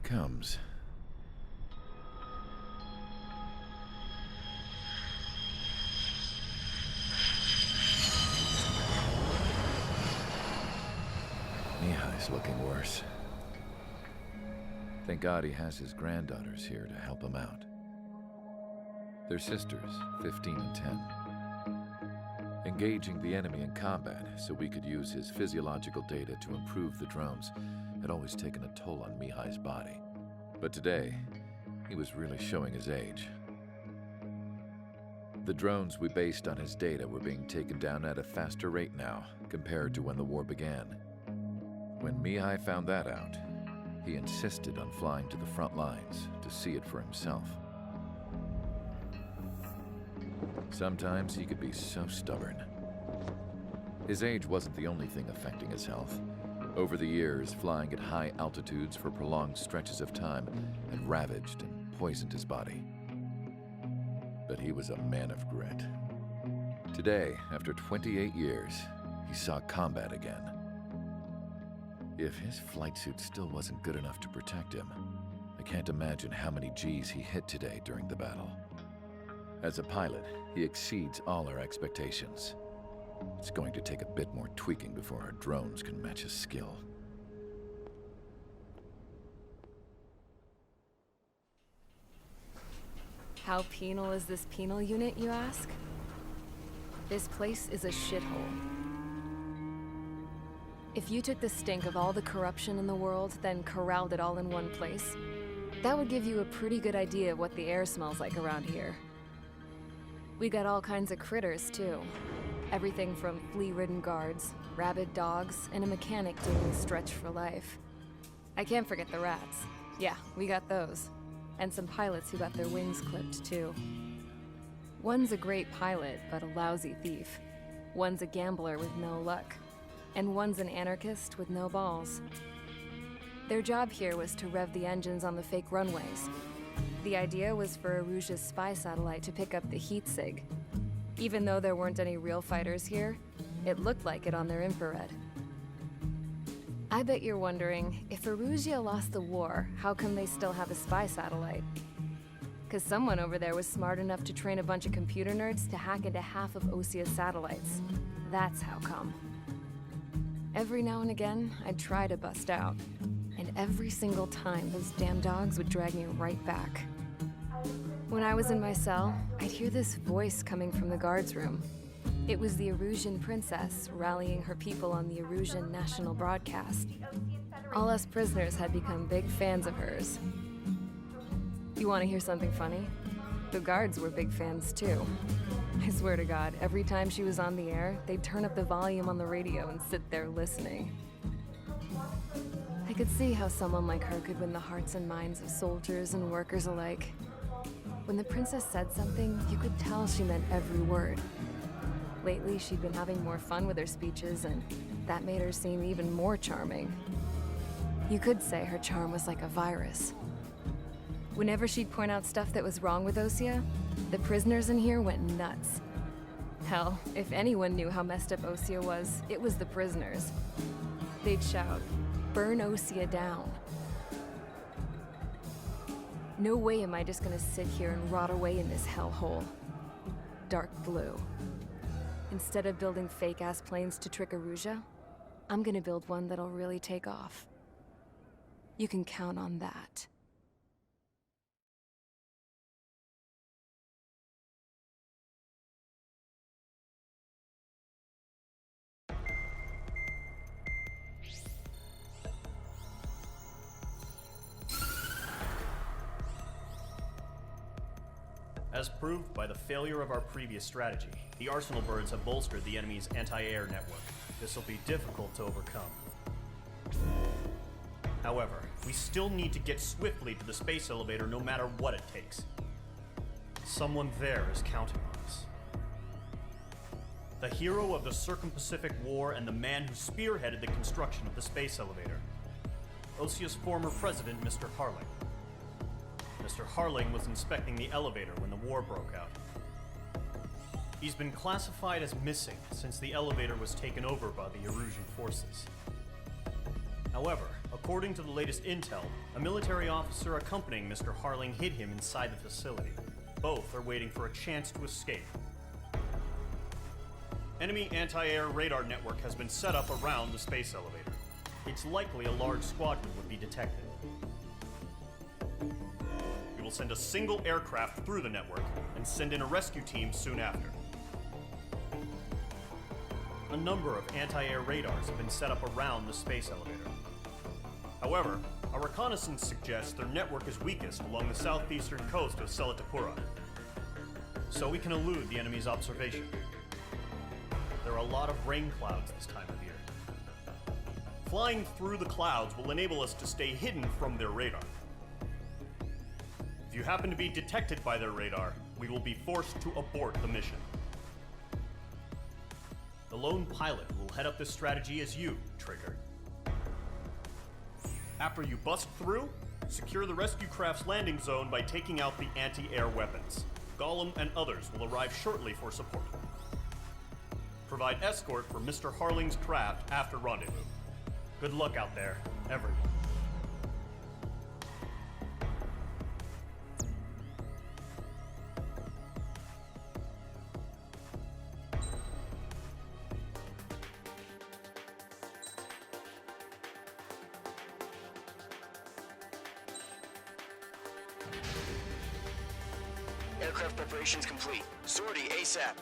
comes. Mihai's looking worse. Thank God he has his granddaughters here to help him out. They're sisters, 15 and 10. Engaging the enemy in combat so we could use his physiological data to improve the drones had always taken a toll on Mihai's body. But today, he was really showing his age. The drones we based on his data were being taken down at a faster rate now compared to when the war began. When Mihai found that out, he insisted on flying to the front lines to see it for himself. Sometimes he could be so stubborn. His age wasn't the only thing affecting his health. Over the years, flying at high altitudes for prolonged stretches of time had ravaged and poisoned his body. But he was a man of grit. Today, after 28 years, he saw combat again. If his flight suit still wasn't good enough to protect him, I can't imagine how many Gs he hit today during the battle. As a pilot, he exceeds all our expectations. It's going to take a bit more tweaking before our drones can match his skill. How penal is this penal unit, you ask? This place is a shithole. If you took the stink of all the corruption in the world, then corralled it all in one place, that would give you a pretty good idea of what the air smells like around here. We got all kinds of critters, too. Everything from flea-ridden guards, rabid dogs, and a mechanic doing the stretch for life. I can't forget the rats. Yeah, we got those. And some pilots who got their wings clipped, too. One's a great pilot, but a lousy thief. One's a gambler with no luck. And one's an anarchist with no balls. Their job here was to rev the engines on the fake runways. The idea was for Aruja's spy satellite to pick up the heat sig. Even though there weren't any real fighters here, it looked like it on their infrared. I bet you're wondering, if Aruja lost the war, how come they still have a spy satellite? 'Cause someone over there was smart enough to train a bunch of computer nerds to hack into half of Osia's satellites. That's how come. Every now and again, I'd try to bust out. And every single time, those damn dogs would drag me right back. When I was in my cell, I'd hear this voice coming from the guards room. It was the Arusian princess rallying her people on the Arusian national broadcast. All us prisoners had become big fans of hers. You want to hear something funny? The guards were big fans too. I swear to God, every time she was on the air, they'd turn up the volume on the radio and sit there listening. I could see how someone like her could win the hearts and minds of soldiers and workers alike. When the princess said something, you could tell she meant every word. Lately, she'd been having more fun with her speeches, and that made her seem even more charming. You could say her charm was like a virus. Whenever she'd point out stuff that was wrong with Osia, the prisoners in here went nuts. Hell, if anyone knew how messed up Osia was, it was the prisoners. They'd shout, "Burn Osia down." No way am I just gonna sit here and rot away in this hellhole. Dark blue. Instead of building fake-ass planes to trick Aruja, I'm gonna build one that'll really take off. You can count on that. As proved by the failure of our previous strategy, the Arsenal birds have bolstered the enemy's anti-air network. This will be difficult to overcome. However, we still need to get swiftly to the space elevator no matter what it takes. Someone there is counting on us. The hero of the Circum-Pacific War and the man who spearheaded the construction of the space elevator. Osia's former president, Mr. Harling. Mr. Harling was inspecting the elevator when the war broke out. He's been classified as missing since the elevator was taken over by the Erusian forces. However, According to the latest intel, a military officer accompanying Mr. Harling hid him inside the facility. Both are waiting for a chance to escape. Enemy anti-air radar network has been set up around the space elevator. It's likely a large squadron would be detected. We will send a single aircraft through the network and send in a rescue team soon after. A number of anti-air radars have been set up around the space elevator. However, our reconnaissance suggests their network is weakest along the southeastern coast of Selatapura, so we can elude the enemy's observation. There are a lot of rain clouds this time of year. Flying through the clouds will enable us to stay hidden from their radar. If you happen to be detected by their radar, we will be forced to abort the mission. The lone pilot will head up this strategy as you, Trigger. After you bust through, secure the rescue craft's landing zone by taking out the anti-air weapons. Gollum and others will arrive shortly for support. Provide escort for Mr. Harling's craft after rendezvous. Good luck out there, everyone. Aircraft preparations complete. Sortie ASAP.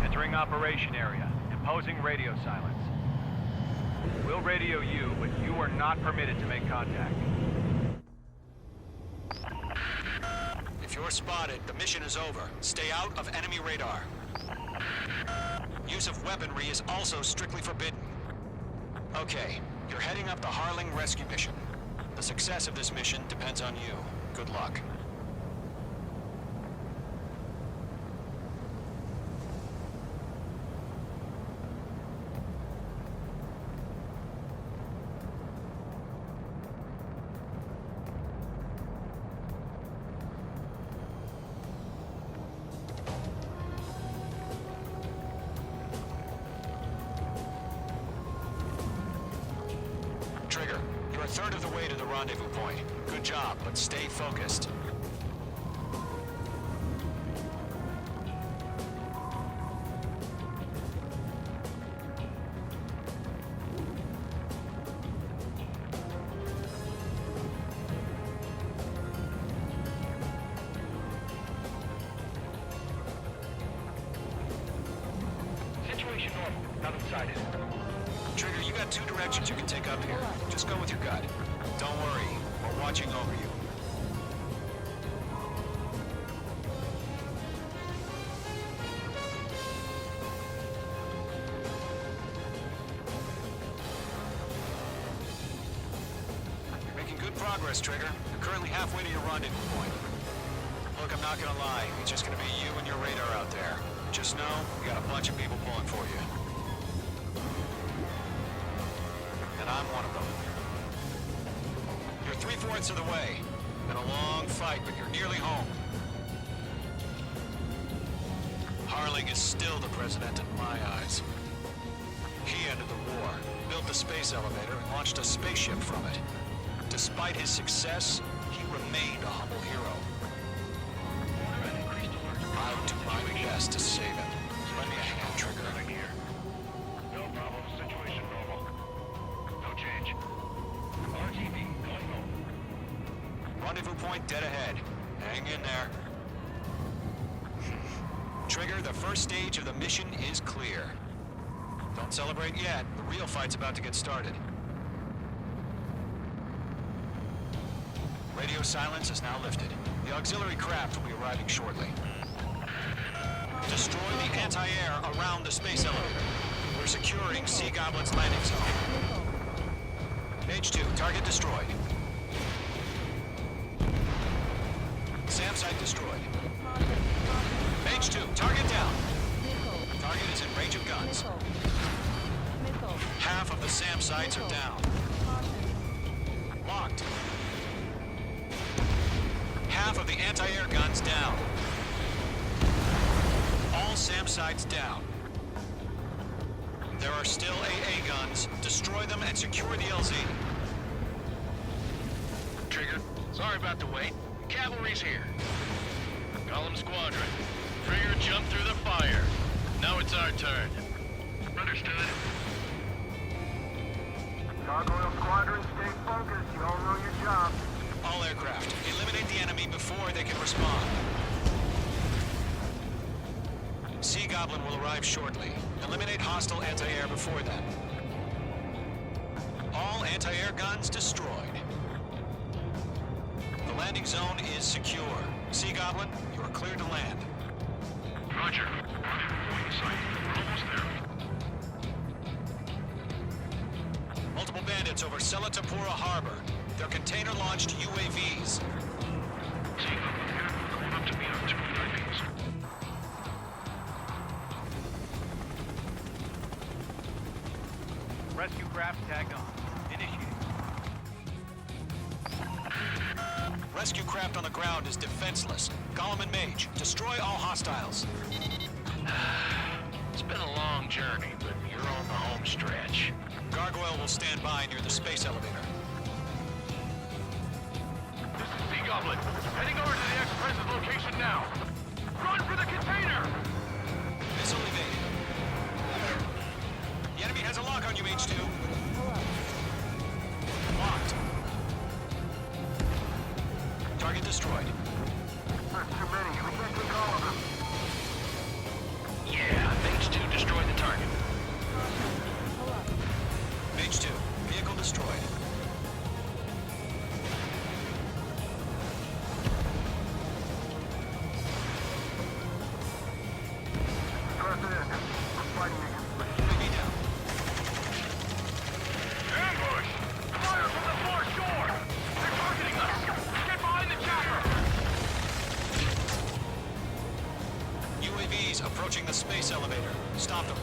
Entering operation area. Imposing radio silence. We'll radio you, but you are not permitted to make contact. If you're spotted, the mission is over. Stay out of enemy radar. Use of weaponry is also strictly forbidden. Okay, you're heading up the Harling rescue mission. The success of this mission depends on you. Good luck. Trigger, you're a third of the way to the rendezvous point. Good job, but stay focused. Situation normal. Nothing sighted. Trigger, you got two directions you can take up here. Just go with your gut. Don't worry, we're watching over you. You're making good progress, Trigger. You're currently halfway to your rendezvous point. Look, I'm not gonna lie. It's just gonna be you and your radar out there. Just know, we got a bunch of people pulling for you. And I'm one of them. You're 3/4 of the way. Been a long fight, but you're nearly home. Harling is still the president in my eyes. He ended the war, built the space elevator, and launched a spaceship from it. Despite his success, he remained a humble hero. I'll do my best to save him. Lend me a hand, Trigger. No problem. Situation normal. No change. RTV going home. Rendezvous point dead ahead. Hang in there. Trigger, the first stage of the mission is clear. Don't celebrate yet. The real fight's about to get started. Radio silence is now lifted. The auxiliary craft will be arriving shortly. Destroy the anti-air around the space elevator. We're securing Sea Goblin's landing zone. Page 2, target destroyed. SAM site destroyed. Mage 2, target down. Target is in range of guns. Half of the SAM sites are down. Locked. Half of the anti-air guns down. All SAM sites down. There are still AA guns. Destroy them and secure the LZ. Trigger, sorry about the wait. Cavalry's here. Column Squadron. Trigger jumped through the fire. Now it's our turn. Understood. Gargoyle Squadron, stay focused. You all know your job. All aircraft, eliminate the enemy before they can respond. Sea Goblin will arrive shortly. Eliminate hostile anti-air before then. All anti-air guns destroyed. The landing zone is secure. Sea Goblin, you are cleared to land. Roger. We're almost there. Multiple bandits over Selatapura Harbor. They're container-launched UAVs. Going up to meet up 2 UAVs. Rescue craft tagged on. Initiate. Rescue craft on the ground is defenseless. Gollum and Mage, destroy all hostiles. It's been a long journey, but you're on the home stretch. Gargoyle will stand by near the space elevator. This is Sea Goblin. Heading over to the Express's location now. Run for the container! Missile evaded. The enemy has a lock on you, H2. Locked. Target destroyed. There's too many. We can't take all of them. Yeah, Mage 2 destroyed the target. Mage 2, vehicle destroyed. Press in. We're fighting against the UAV down. Ambush! Fire from the foreshore! They're targeting us! Get behind the chopper! UAVs approaching the space elevator. Stop them.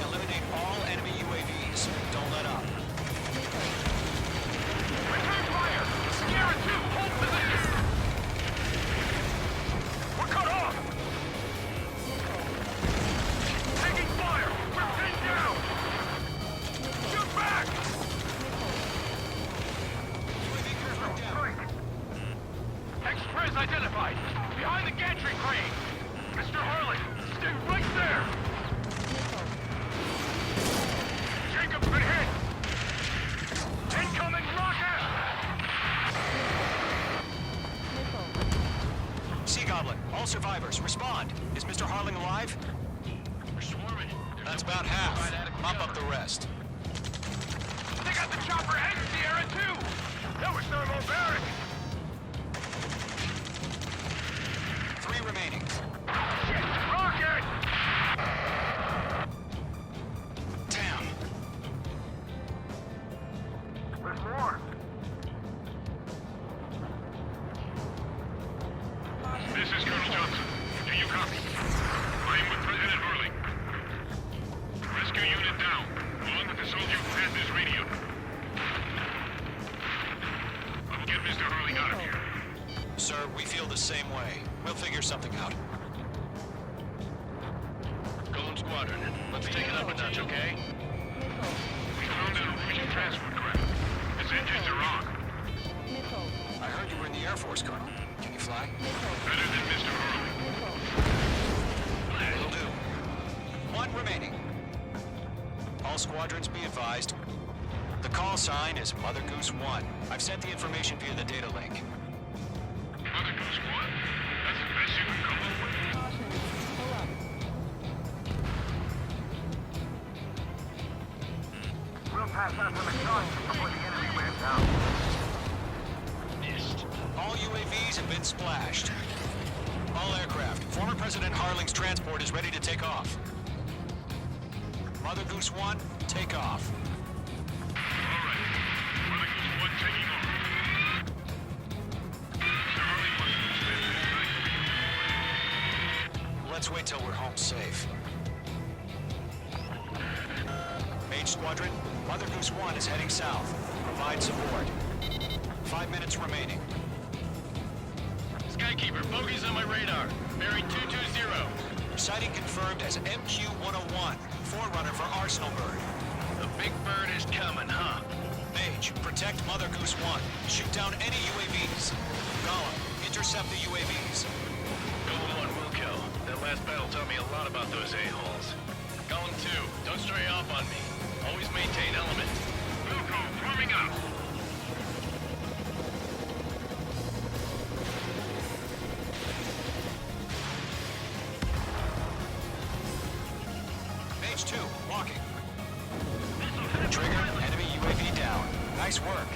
Eliminate all enemy UAVs. Don't let up. Return fire! Sierra 2, hold position! We're cut off! Taking fire! We're pinned down! Shoot back! UAV cruiser down. Express identified! Behind the gantry crane! Mr. Harlan, stay right there! Jacob's been hit! Incoming rocket! Sea Goblin, all survivors, respond. Is Mr. Harling alive? We're swarming. That's about half. Mop up the rest. They got the chopper and Sierra too! That was thermobaric! 3 remaining. Shit! Rocket! Damn. There's more. This is Colonel Johnson. Do you copy? I am with President Hurley. Rescue unit down, along with the soldier who had this radio. I will get Mr. Hurley out of here. Sir, we feel the same way. We'll figure something out. Golem Squadron, let's take it up a notch, okay? We found an Norwegian transport craft. Its engines are on. I heard you were in the Air Force, Colonel. Can you fly? Better than Mr. Hurley. Will do. 1 remaining. All squadrons be advised. The call sign is Mother Goose 1. I've sent the information via the data link. Mother Goose 1? That's the best you can come up with? We'll pass out some exhaustion before the enemy wears out. Missed. All UAVs have been splashed. All aircraft. Former President Harling's transport is ready to take off. Mother Goose 1, take off. All right. Mother Goose 1 taking off. Mr. Hurley Let's wait till we're home safe. Mage Squadron, Mother Goose 1 is heading south. Provide support. 5 minutes remaining. Skykeeper, bogeys on my radar. Bearing 220. Sighting confirmed as MQ-101, forerunner for Arsenal Bird. The big bird is coming, huh? Mage, protect Mother Goose 1. Shoot down any UAVs. Gollum, intercept the UAVs. Golem 1 will kill. That last battle taught me a lot about those a-holes. Golem 2, don't stray off on me. Always maintain element. Wilco, forming up. Mage 2, walking. Trigger, enemy UAV down. Nice work.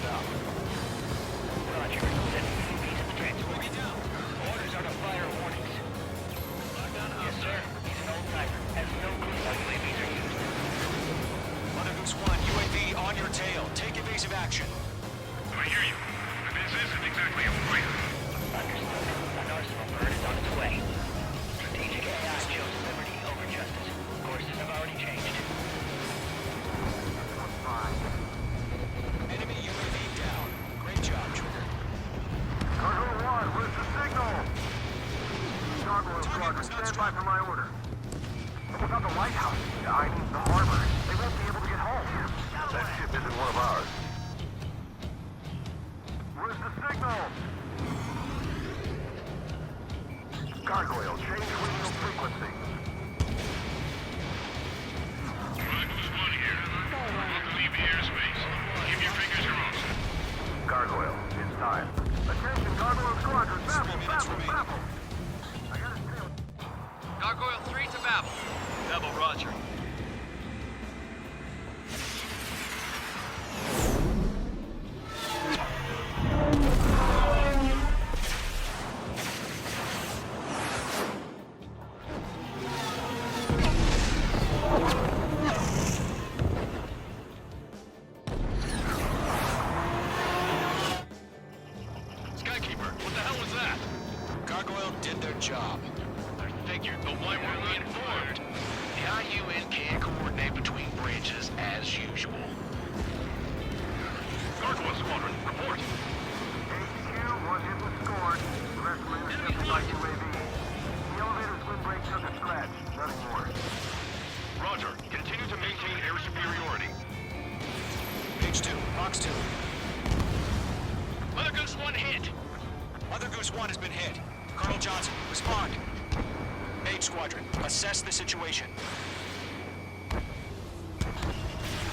Up. Roger. Sending UAVs in the transport. UAV down. Orders are to fire warnings. Yes, sir. He's an old timer. Has no clue how UAVs are used. Mother Goose 1, UAV on your tail. Take evasive action. I hear you. But this isn't exactly a fighter. Understood. An Arsenal bird is on its way. Strategic AI chose liberty over justice. Courses have already changed. Enemy UAV down. Great job, Trigger. Cargo 1, where's the signal? Gargoyle Squadron, stand by for my order. Without the lighthouse, I mean the harbor, they won't be able to get home. That ship isn't one of ours. Where's the signal? Gargoyle, change radio frequency. Goose 1 here. Want to leave the airspace. Keep your fingers crossed. Gargoyle, it's time. Attention, Gargoyle Squadron, baffle, baffle, baffle. I got a tail. Gargoyle 3 to Babel. Babel, roger. Skykeeper, what the hell was that? Gargoyle did their job. I figured, but why weren't we informed? The IUN can't coordinate between branches as usual. Gargoyle Squadron, report. HQ, one hit was scored. The rest were intercepted by UAV. The elevator's wind brake took a scratch. Nothing more. Roger. Continue to maintain air superiority. Mage 2, Box 2. Mother Goose 1 hit. Mother Goose 1 has been hit. Colonel Johnson, respond. Mage Squadron, assess the situation.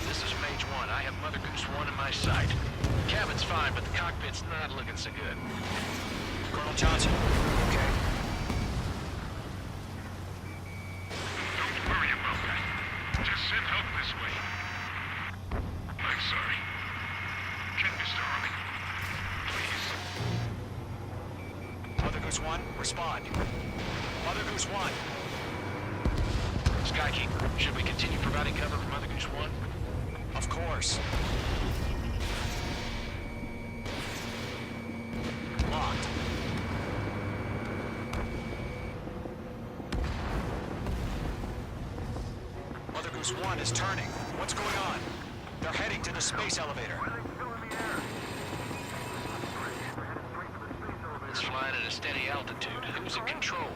This is Mage 1. I have Mother Goose 1 in my sight. Cabin's fine, but the cockpit's not looking so good. Colonel Johnson, okay. Don't worry about that. Just send help this way. I'm sorry. Can Mr. Harley? Please. Mother Goose 1, respond. Mother Goose 1. Skykeeper, should we continue providing cover for Mother Goose 1? Of course. Locked. Mother Goose 1 is turning. What's going on? They're heading to the space elevator. Still in the air. It's flying at a steady altitude. Who's in control?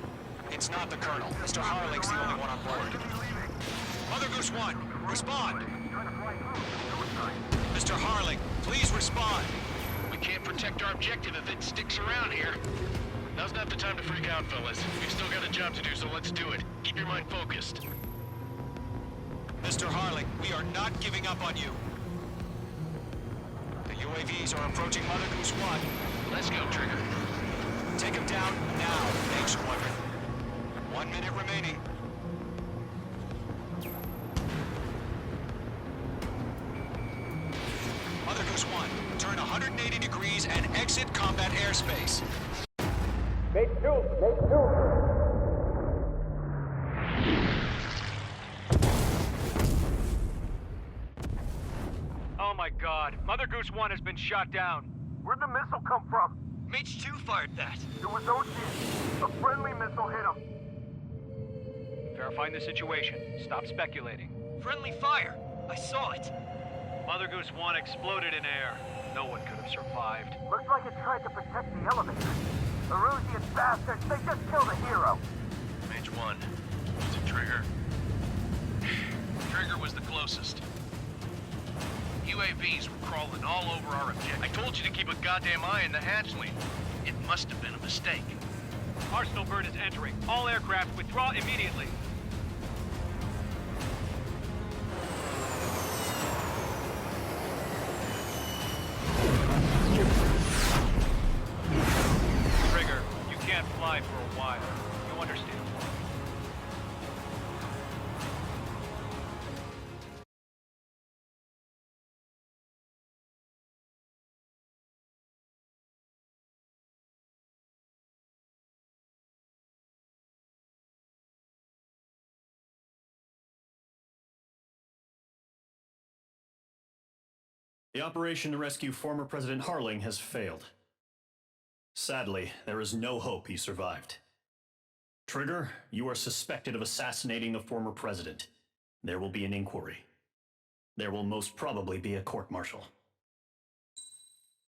It's not the Colonel. Mr. Harling's the only one on board. Mother Goose 1, respond! Mr. Harling, please respond! We can't protect our objective if it sticks around here. Now's not the time to freak out, fellas. We've still got a job to do, so let's do it. Keep your mind focused. Mr. Harling, we are not giving up on you. The UAVs are approaching Mother Goose 1. Let's go, Trigger. Take him down now, Mage Squadron. 1 minute remaining. Mother Goose 1, turn 180 degrees and exit combat airspace. Oh my god. Mother Goose 1 has been shot down. Where'd the missile come from? Mage 2 fired that. It was Ocean. A friendly missile hit him. Verifying the situation. Stop speculating. Friendly fire! I saw it! Mother Goose 1 exploded in air. No one could have survived. Looks like it tried to protect the elevator. The Rusian bastards, they just killed a hero. Mage 1. Was it Trigger? Trigger was the closest. UAVs were crawling all over our objective. I told you to keep a goddamn eye on the hatchling. It must have been a mistake. Arsenal bird is entering. All aircraft withdraw immediately. Trigger, you can't fly for a while. You understand? The operation to rescue former President Harling has failed. Sadly, there is no hope he survived. Trigger, you are suspected of assassinating the former president. There will be an inquiry. There will most probably be a court-martial.